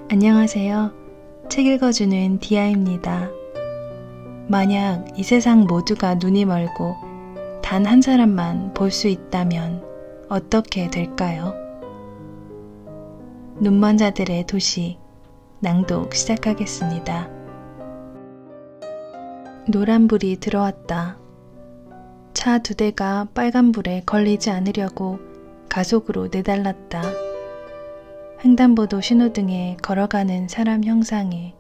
안녕하세요. 책 읽어주는 디아입니다. 만약 이 세상 모두가 눈이 멀고 단 한 사람만 볼 수 있다면 어떻게 될까요? 눈먼 자들의 도시 낭독 시작하겠습니다. 노란불이 들어왔다. 차 2대가 빨간불에 걸리지 않으려고 가속으로 내달랐다. 횡단보도 신호등에 걸어가는 사람 형상에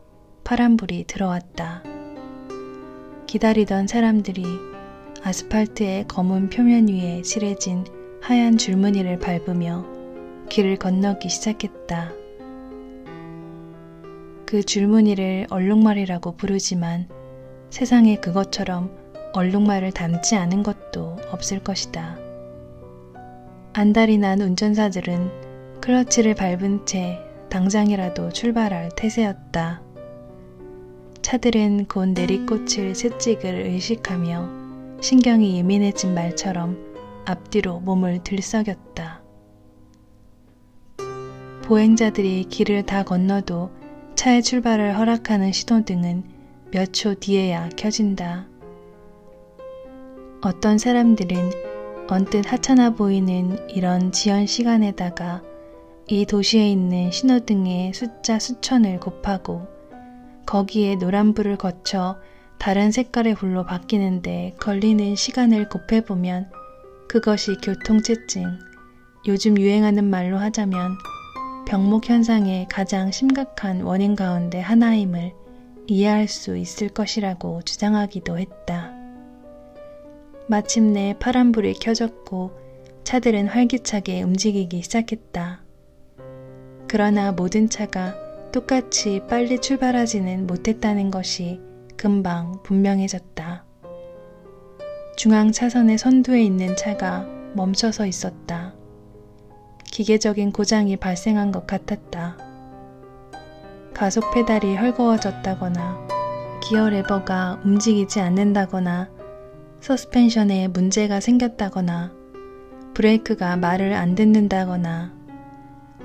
파란불이 들어왔다. 기다리던 사람들이 아스팔트의 검은 표면 위에 칠해진 하얀 줄무늬를 밟으며 길을 건너기 시작했다. 그 줄무늬를 얼룩말이라고 부르지만 세상에 그것처럼 얼룩말을 닮지 않은 것도 없을 것이다. 안달이 난 운전사들은 클러치를 밟은 채 당장이라도 출발할 태세였다. 차들은 곧 내리꽂힐 채찍을 의식하며 신경이 예민해진 말처럼 앞뒤로 몸을 들썩였다. 보행자들이 길을 다 건너도 차의 출발을 허락하는 신호등은 몇 초 뒤에야 켜진다. 어떤 사람들은 언뜻 하찮아 보이는 이런 지연 시간에다가 이 도시에 있는 신호등의 숫자 수천을 곱하고 거기에 노란불을 거쳐 다른 색깔의 불로 바뀌는데 걸리는 시간을 곱해보면 그것이 교통체증, 요즘 유행하는 말로 하자면 병목 현상의 가장 심각한 원인 가운데 하나임을 이해할 수 있을 것이라고 주장하기도 했다. 마침내 파란불이 켜졌고 차들은 활기차게 움직이기 시작했다. 그러나 모든 차가 똑같이 빨리 출발하지는 못했다는 것이 금방 분명해졌다. 중앙 차선의 선두에 있는 차가 멈춰서 있었다. 기계적인 고장이 발생한 것 같았다. 가속 페달이 헐거워졌다거나 기어 레버가 움직이지 않는다거나 서스펜션에 문제가 생겼다거나 브레이크가 말을 안 듣는다거나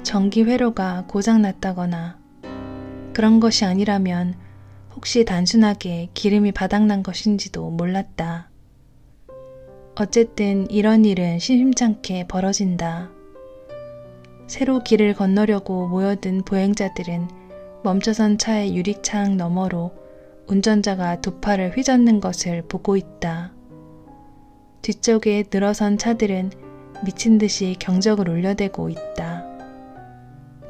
전기 회로가 고장났다거나 그런 것이 아니라면 혹시 단순하게 기름이 바닥난 것인지도 몰랐다. 어쨌든 이런 일은 심심찮게 벌어진다. 새로 길을 건너려고 모여든 보행자들은 멈춰선 차의 유리창 너머로 운전자가 두 팔을 휘젓는 것을 보고 있다. 뒤쪽에 늘어선 차들은 미친 듯이 경적을 울려대고 있다.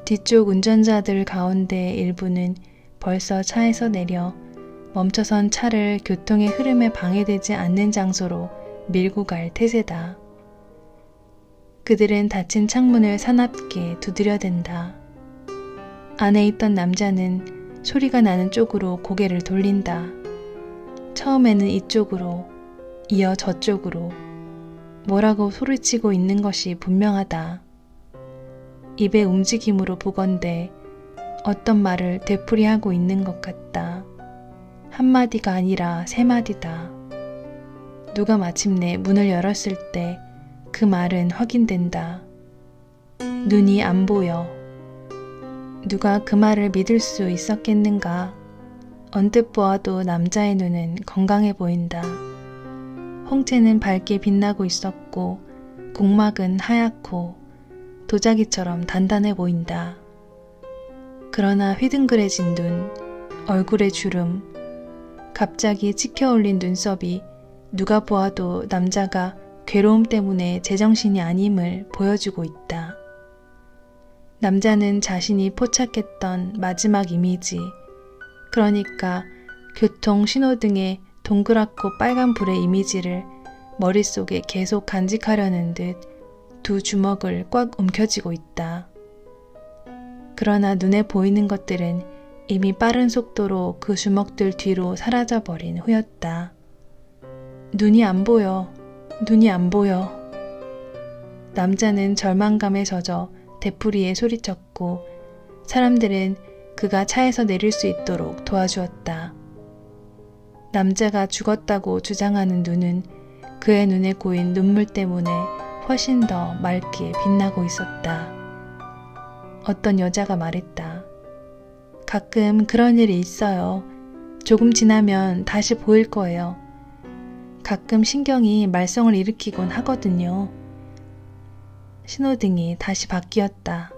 뒤쪽 운전자들 가운데 일부는 벌써 차에서 내려 멈춰선 차를 교통의 흐름에 방해되지 않는 장소로 밀고 갈 태세다. 그들은 닫힌 창문을 사납게 두드려댄다. 안에 있던 남자는 소리가 나는 쪽으로 고개를 돌린다. 처음에는 이쪽으로, 이어 저쪽으로 뭐라고 소리치고 있는 것이 분명하다. 입의 움직임으로 보건대 어떤 말을 되풀이하고 있는 것 같다. 한마디가 아니라 3마디다. 누가 마침내 문을 열었을 때 그 말은 확인된다. 눈이 안 보여. 누가 그 말을 믿을 수 있었겠는가? 언뜻 보아도 남자의 눈은 건강해 보인다. 홍채는 밝게 빛나고 있었고 곡막은 하얗고 도자기처럼 단단해 보인다. 그러나 휘둥그레진 눈, 얼굴에 주름, 갑자기 치켜올린 눈썹이 누가 보아도 남자가 괴로움 때문에 제정신이 아님을 보여주고 있다. 남자는 자신이 포착했던 마지막 이미지, 그러니까 교통 신호등의 동그랗고 빨간 불의 이미지를 머릿속에 계속 간직하려는 듯 두 주먹을 꽉 움켜쥐고 있다. 그러나 눈에 보이는 것들은 이미 빠른 속도로 그 주먹들 뒤로 사라져버린 후였다. 눈이 안 보여. 눈이 안 보여. 남자는 절망감에 젖어 되풀이에 소리쳤고 사람들은 그가 차에서 내릴 수 있도록 도와주었다. 남자가 죽었다고 주장하는 눈은 그의 눈에 고인 눈물 때문에 훨씬 더 맑게 빛나고 있었다. 어떤 여자가 말했다. 가끔 그런 일이 있어요. 조금 지나면 다시 보일 거예요. 가끔 신경이 말썽을 일으키곤 하거든요. 신호등이 다시 바뀌었다.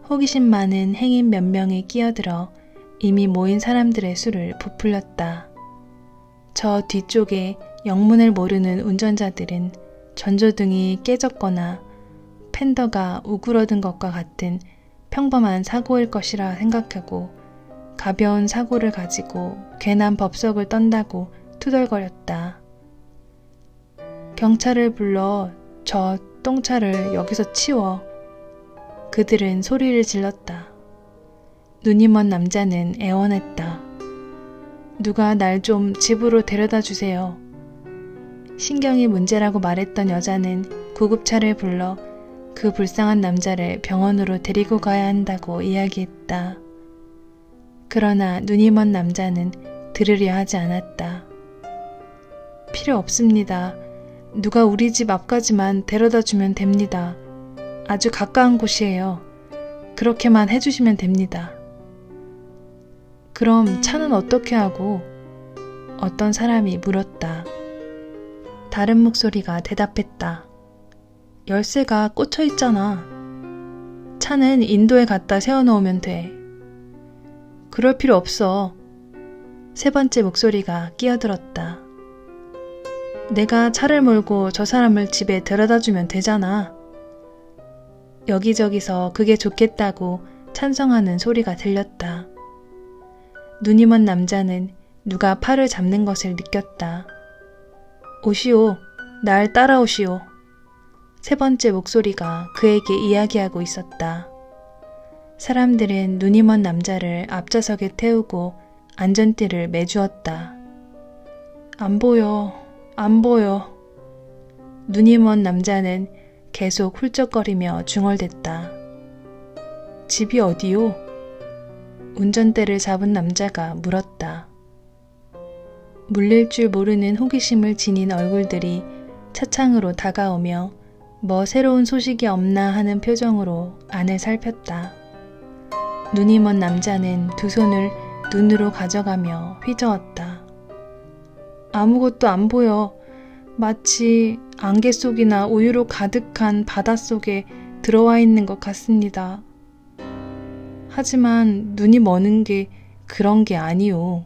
호기심 많은 행인 몇 명이 끼어들어 이미 모인 사람들의 수를 부풀렸다. 저 뒤쪽에 영문을 모르는 운전자들은 전조등이 깨졌거나 팬더가 우그러든 것과 같은 평범한 사고일 것이라 생각하고 가벼운 사고를 가지고 괜한 법석을 떤다고 투덜거렸다. 경찰을 불러 저 똥차를 여기서 치워. 그들은 소리를 질렀다. 눈이 먼 남자는 애원했다. 누가 날 좀 집으로 데려다 주세요. 신경이 문제라고 말했던 여자는 구급차를 불러 그 불쌍한 남자를 병원으로 데리고 가야 한다고 이야기했다. 그러나 눈이 먼 남자는 들으려 하지 않았다. 필요 없습니다. 누가 우리 집 앞까지만 데려다 주면 됩니다. 아주 가까운 곳이에요. 그렇게만 해주시면 됩니다. 그럼 차는 어떻게 하고? 어떤 사람이 물었다. 다른 목소리가 대답했다. 열쇠가 꽂혀 있잖아. 차는 인도에 갖다 세워놓으면 돼. 그럴 필요 없어. 세 번째 목소리가 끼어들었다. 내가 차를 몰고 저 사람을 집에 데려다 주면 되잖아. 여기저기서 그게 좋겠다고 찬성하는 소리가 들렸다. 눈이 먼 남자는 누가 팔을 잡는 것을 느꼈다. 오시오, 날 따라오시오. 세 번째 목소리가 그에게 이야기하고 있었다. 사람들은 눈이 먼 남자를 앞좌석에 태우고 안전띠를 매주었다. 안 보여, 안 보여. 눈이 먼 남자는 계속 훌쩍거리며 중얼댔다. 집이 어디요? 운전대를 잡은 남자가 물었다. 물릴 줄 모르는 호기심을 지닌 얼굴들이 차창으로 다가오며 뭐 새로운 소식이 없나 하는 표정으로 안을 살폈다. 눈이 먼 남자는 두 손을 눈으로 가져가며 휘저었다. 아무것도 안 보여. 마치 안개 속이나 우유로 가득한 바닷속에 들어와 있는 것 같습니다. 하지만 눈이 머는 게 그런 게 아니오.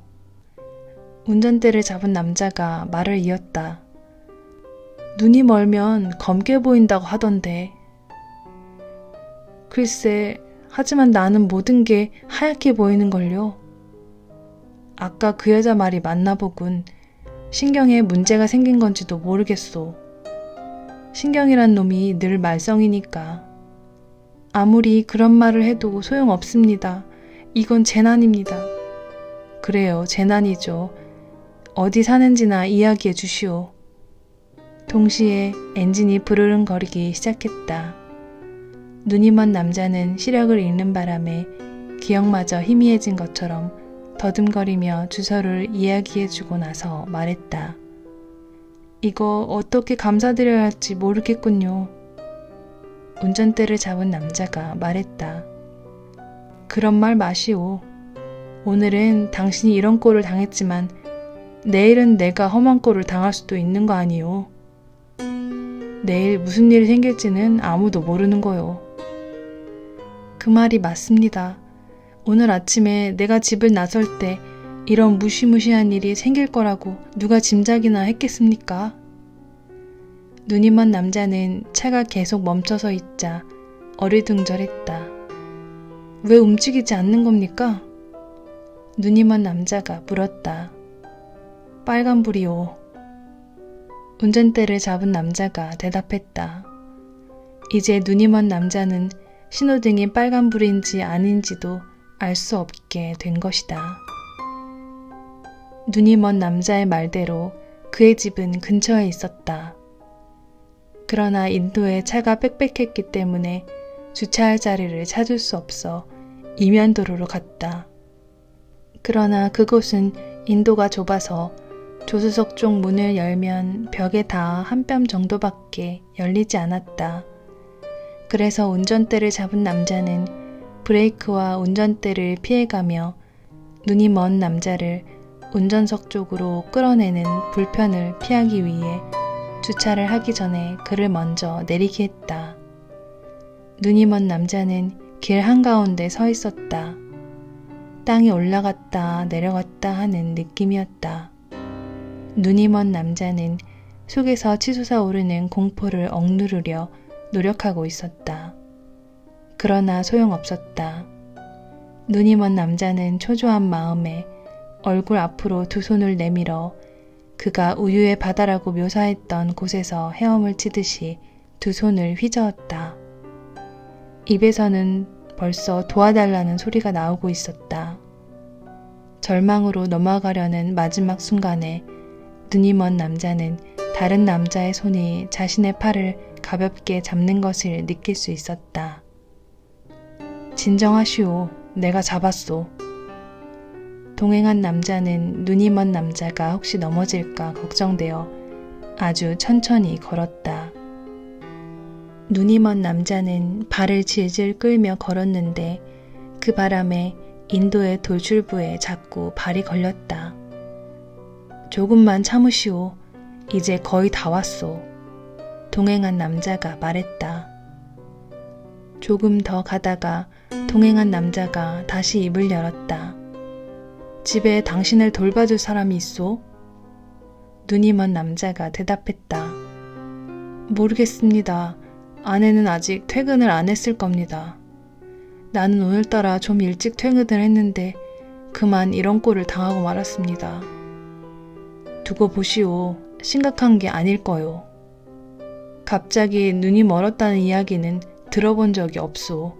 운전대를 잡은 남자가 말을 이었다. 눈이 멀면 검게 보인다고 하던데. 글쎄, 하지만 나는 모든 게 하얗게 보이는걸요. 아까 그 여자 말이 맞나 보군. 신경에 문제가 생긴 건지도 모르겠소. 신경이란 놈이 늘 말썽이니까. 아무리 그런 말을 해도 소용없습니다. 이건 재난입니다. 그래요, 재난이죠. 어디 사는지나 이야기해 주시오. 동시에 엔진이 부르릉거리기 시작했다. 눈이 먼 남자는 시력을 잃는 바람에 기억마저 희미해진 것처럼 더듬거리며 주소를 이야기해주고 나서 말했다. 이거 어떻게 감사드려야 할지 모르겠군요. 운전대를 잡은 남자가 말했다. 그런 말 마시오. 오늘은 당신이 이런 꼴을 당했지만 내일은 내가 험한 꼴을 당할 수도 있는 거 아니오. 내일 무슨 일이 생길지는 아무도 모르는 거요. 그 말이 맞습니다. 오늘 아침에 내가 집을 나설 때 이런 무시무시한 일이 생길 거라고 누가 짐작이나 했겠습니까? 눈이 먼 남자는 차가 계속 멈춰서 있자 어리둥절했다. 왜 움직이지 않는 겁니까? 눈이 먼 남자가 물었다. 빨간불이요. 운전대를 잡은 남자가 대답했다. 이제 눈이 먼 남자는 신호등이 빨간불인지 아닌지도 알 수 없게 된 것이다. 눈이 먼 남자의 말대로 그의 집은 근처에 있었다. 그러나 인도에 차가 빽빽했기 때문에 주차할 자리를 찾을 수 없어 이면도로로 갔다. 그러나 그곳은 인도가 좁아서 조수석 쪽 문을 열면 벽에 닿아 한 뼘 정도밖에 열리지 않았다. 그래서 운전대를 잡은 남자는 브레이크와 운전대를 피해가며 눈이 먼 남자를 운전석 쪽으로 끌어내는 불편을 피하기 위해 주차를 하기 전에 그를 먼저 내리게 했다. 눈이 먼 남자는 길 한가운데 서 있었다. 땅이 올라갔다 내려갔다 하는 느낌이었다. 눈이 먼 남자는 속에서 치솟아 오르는 공포를 억누르려 노력하고 있었다. 그러나 소용없었다. 눈이 먼 남자는 초조한 마음에 얼굴 앞으로 두 손을 내밀어 그가 우유의 바다라고 묘사했던 곳에서 헤엄을 치듯이 두 손을 휘저었다. 입에서는 벌써 도와달라는 소리가 나오고 있었다. 절망으로 넘어가려는 마지막 순간에 눈이 먼 남자는 다른 남자의 손이 자신의 팔을 가볍게 잡는 것을 느낄 수 있었다. 진정하시오. 내가 잡았소. 동행한 남자는 눈이 먼 남자가 혹시 넘어질까 걱정되어 아주 천천히 걸었다. 눈이 먼 남자는 발을 질질 끌며 걸었는데 그 바람에 인도의 돌출부에 자꾸 발이 걸렸다. 조금만 참으시오. 이제 거의 다 왔소. 동행한 남자가 말했다. 조금 더 가다가 동행한 남자가 다시 입을 열었다. 집에 당신을 돌봐줄 사람이 있소? 눈이 먼 남자가 대답했다. 모르겠습니다. 아내는 아직 퇴근을 안 했을 겁니다. 나는 오늘따라 좀 일찍 퇴근을 했는데 그만 이런 꼴을 당하고 말았습니다. 두고 보시오. 심각한 게 아닐 거요. 갑자기 눈이 멀었다는 이야기는 들어본 적이 없소.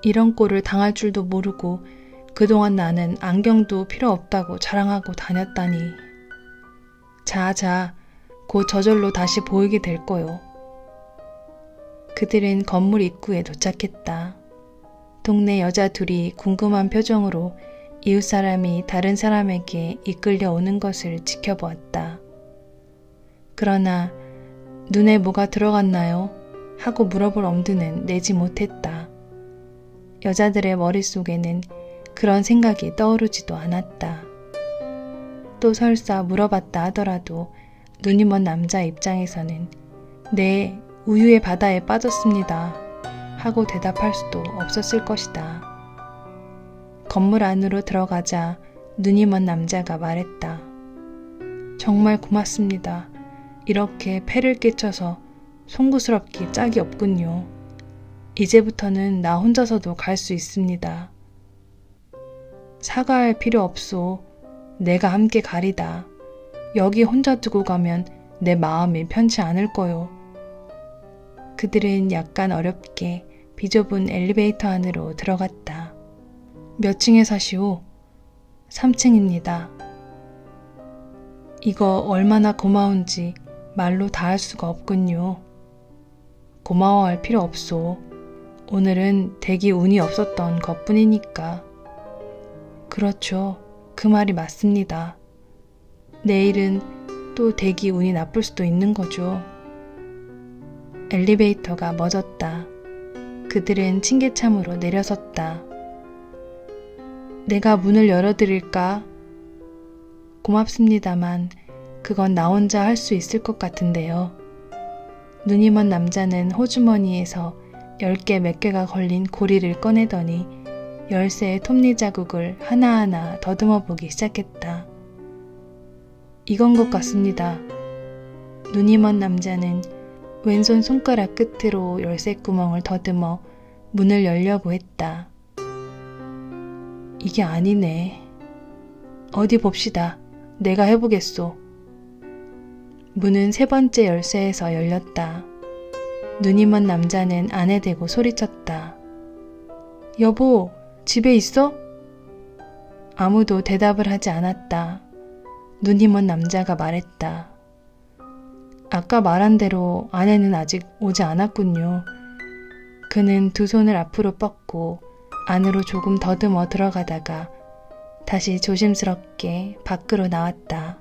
이런 꼴을 당할 줄도 모르고 그동안 나는 안경도 필요 없다고 자랑하고 다녔다니. 자, 곧 저절로 다시 보이게 될 거요. 그들은 건물 입구에 도착했다. 동네 여자 둘이 궁금한 표정으로 이웃 사람이 다른 사람에게 이끌려 오는 것을 지켜보았다. 그러나 눈에 뭐가 들어갔나요? 하고 물어볼 엄두는 내지 못했다. 여자들의 머릿속에는 그런 생각이 떠오르지도 않았다. 또 설사 물어봤다 하더라도 눈이 먼 남자 입장에서는 네, 우유의 바다에 빠졌습니다. 하고 대답할 수도 없었을 것이다. 건물 안으로 들어가자 눈이 먼 남자가 말했다. 정말 고맙습니다. 이렇게 폐를 끼쳐서 송구스럽기 짝이 없군요. 이제부터는 나 혼자서도 갈 수 있습니다. 사과할 필요 없소. 내가 함께 가리다. 여기 혼자 두고 가면 내 마음이 편치 않을 거요. 그들은 약간 어렵게 비좁은 엘리베이터 안으로 들어갔다. 몇 층에 사시오? 3층입니다. 이거 얼마나 고마운지 말로 다 할 수가 없군요. 고마워할 필요 없소. 오늘은 대기 운이 없었던 것뿐이니까. 그렇죠. 그 말이 맞습니다. 내일은 또 대기 운이 나쁠 수도 있는 거죠. 엘리베이터가 멎었다. 그들은 층계참으로 내려섰다. 내가 문을 열어드릴까? 고맙습니다만 그건 나 혼자 할 수 있을 것 같은데요. 눈이 먼 남자는 호주머니에서 10개 몇 개가 걸린 고리를 꺼내더니 열쇠의 톱니 자국을 하나하나 더듬어 보기 시작했다. 이건 것 같습니다. 눈이 먼 남자는 왼손 손가락 끝으로 열쇠 구멍을 더듬어 문을 열려고 했다. 이게 아니네. 어디 봅시다. 내가 해보겠소. 문은 세 번째 열쇠에서 열렸다. 눈이 먼 남자는 안에 대고 소리쳤다. 여보, 집에 있어? 아무도 대답을 하지 않았다. 눈이 먼 남자가 말했다. 아까 말한 대로 아내는 아직 오지 않았군요. 그는 두 손을 앞으로 뻗고 안으로 조금 더듬어 들어가다가 다시 조심스럽게 밖으로 나왔다.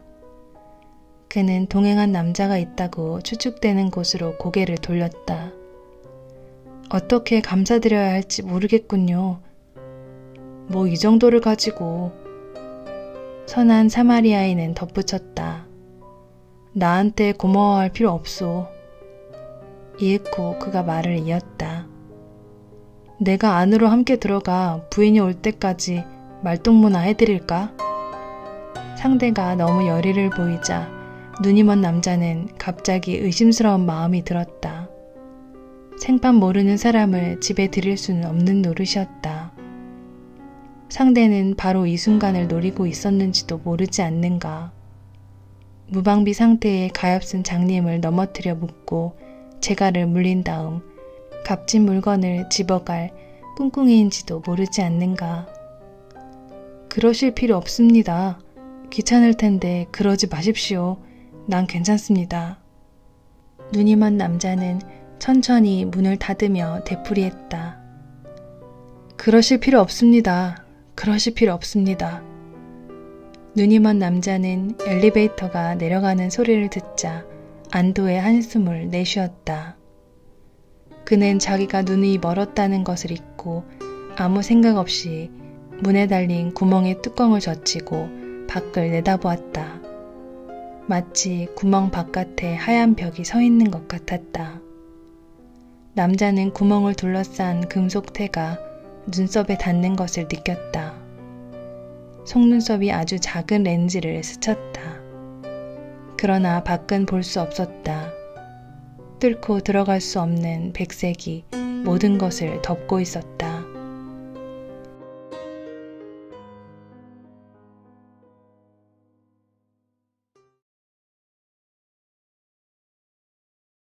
그는 동행한 남자가 있다고 추측되는 곳으로 고개를 돌렸다. 어떻게 감사드려야 할지 모르겠군요. 뭐 이 정도를 가지고. 선한 사마리아인은 덧붙였다. 나한테 고마워할 필요 없소. 이윽고 그가 말을 이었다. 내가 안으로 함께 들어가 부인이 올 때까지 말동무나 해드릴까? 상대가 너무 열의를 보이자 눈이 먼 남자는 갑자기 의심스러운 마음이 들었다. 생판 모르는 사람을 집에 들일 수는 없는 노릇이었다. 상대는 바로 이 순간을 노리고 있었는지도 모르지 않는가. 무방비 상태의 가엾은 장님을 넘어뜨려 묻고 재갈을 물린 다음 값진 물건을 집어갈 꿍꿍이인지도 모르지 않는가. 그러실 필요 없습니다. 귀찮을 텐데 그러지 마십시오. 난 괜찮습니다. 눈이 먼 남자는 천천히 문을 닫으며 되풀이했다. 그러실 필요 없습니다. 그러실 필요 없습니다. 눈이 먼 남자는 엘리베이터가 내려가는 소리를 듣자 안도의 한숨을 내쉬었다. 그는 자기가 눈이 멀었다는 것을 잊고 아무 생각 없이 문에 달린 구멍의 뚜껑을 젖히고 밖을 내다보았다. 마치 구멍 바깥에 하얀 벽이 서 있는 것 같았다. 남자는 구멍을 둘러싼 금속테가 눈썹에 닿는 것을 느꼈다. 속눈썹이 아주 작은 렌즈를 스쳤다. 그러나 밖은 볼 수 없었다. 뚫고 들어갈 수 없는 백색이 모든 것을 덮고 있었다.